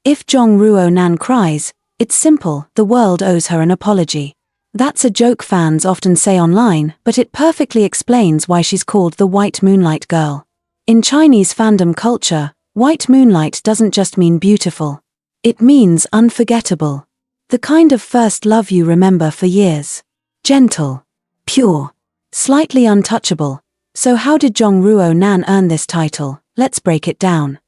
If Zhang Ruonan cries, it's simple, the world owes her an apology. That's a joke fans often say online, but it perfectly explains why she's called the White Moonlight girl. In Chinese fandom culture, white moonlight doesn't just mean beautiful. It means unforgettable. The kind of first love you remember for years. Gentle, pure, slightly untouchable. So how did Zhang Ruonan earn this title? Let's break it down.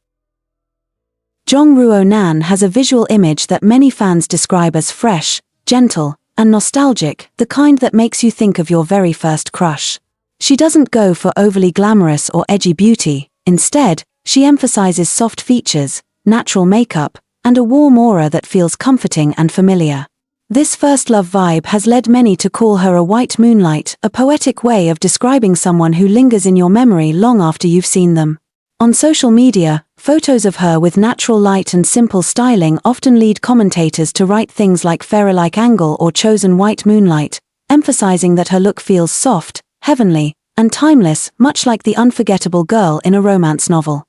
Zhang Ruonan has a visual image that many fans describe as fresh, gentle, and nostalgic, the kind that makes you think of your very first crush. She doesn't go for overly glamorous or edgy beauty. Instead, she emphasizes soft features, natural makeup, and a warm aura that feels comforting and familiar. This first love vibe has led many to call her a white moonlight, a poetic way of describing someone who lingers in your memory long after you've seen them. On social media, photos of her with natural light and simple styling often lead commentators to write things like fairy-like angle or chosen white moonlight, emphasizing that her look feels soft, heavenly, and timeless, much like the unforgettable girl in a romance novel.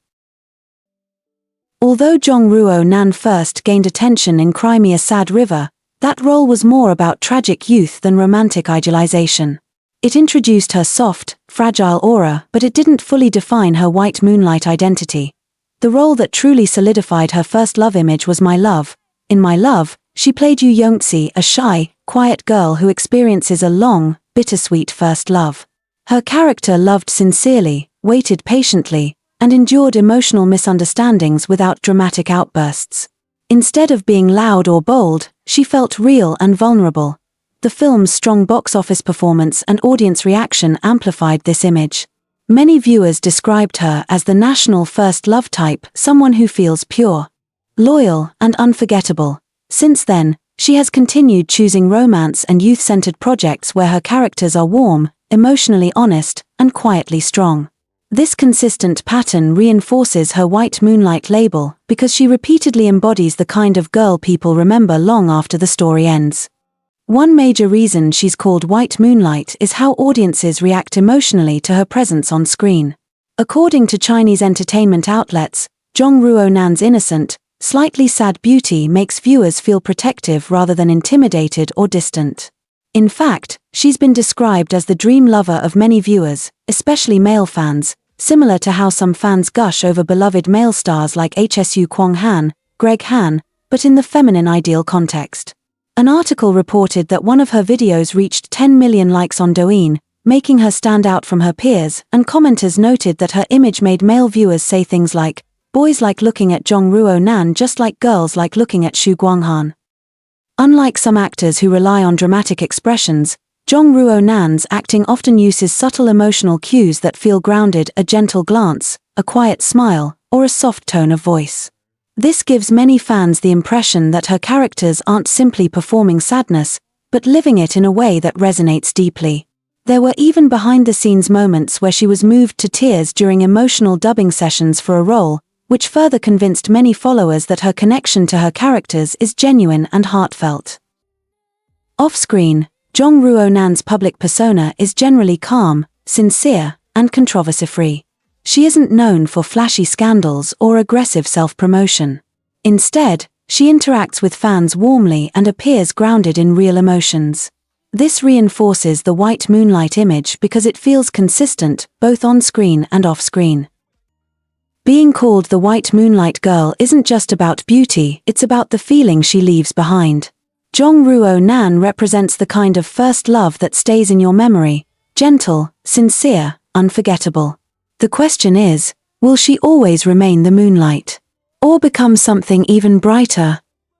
Although Zhang Ruonan first gained attention in Cry Me a Sad River, that role was more about tragic youth than romantic idealization. It introduced her soft, fragile aura, but it didn't fully define her white moonlight identity. The role that truly solidified her first love image was My Love. In My Love, she played Yu Yongzi, a shy, quiet girl who experiences a long, bittersweet first love. Her character loved sincerely, waited patiently, and endured emotional misunderstandings without dramatic outbursts. Instead of being loud or bold, she felt real and vulnerable. The film's strong box office performance and audience reaction amplified this image. Many viewers described her as the national first love type, someone who feels pure, loyal, and unforgettable. Since then, she has continued choosing romance and youth-centered projects where her characters are warm, emotionally honest, and quietly strong. This consistent pattern reinforces her white moonlight label because she repeatedly embodies the kind of girl people remember long after the story ends. One major reason she's called White Moonlight is how audiences react emotionally to her presence on screen. According to Chinese entertainment outlets, Zhang Ruonan's innocent, slightly sad beauty makes viewers feel protective rather than intimidated or distant. In fact, she's been described as the dream lover of many viewers, especially male fans, similar to how some fans gush over beloved male stars like Hsu Kwong Han, Greg Han, but in the feminine ideal context. An article reported that one of her videos reached 10 million likes on Douyin, making her stand out from her peers, and commenters noted that her image made male viewers say things like, "Boys like looking at Zhang Ruonan just like girls like looking at Xu Guanghan." Unlike some actors who rely on dramatic expressions, Zhang Ruonan's acting often uses subtle emotional cues that feel grounded: a gentle glance, a quiet smile, or a soft tone of voice. This gives many fans the impression that her characters aren't simply performing sadness, but living it in a way that resonates deeply. There were even behind-the-scenes moments where she was moved to tears during emotional dubbing sessions for a role, which further convinced many followers that her connection to her characters is genuine and heartfelt. Off-screen, Zhang Ruonan's public persona is generally calm, sincere, and controversy-free. She isn't known for flashy scandals or aggressive self-promotion. Instead, she interacts with fans warmly and appears grounded in real emotions. This reinforces the white moonlight image because it feels consistent, both on-screen and off-screen. Being called the White Moonlight girl isn't just about beauty, it's about the feeling she leaves behind. Zhang Ruonan represents the kind of first love that stays in your memory, gentle, sincere, unforgettable. The question is, will she always remain the moonlight? Or become something even brighter,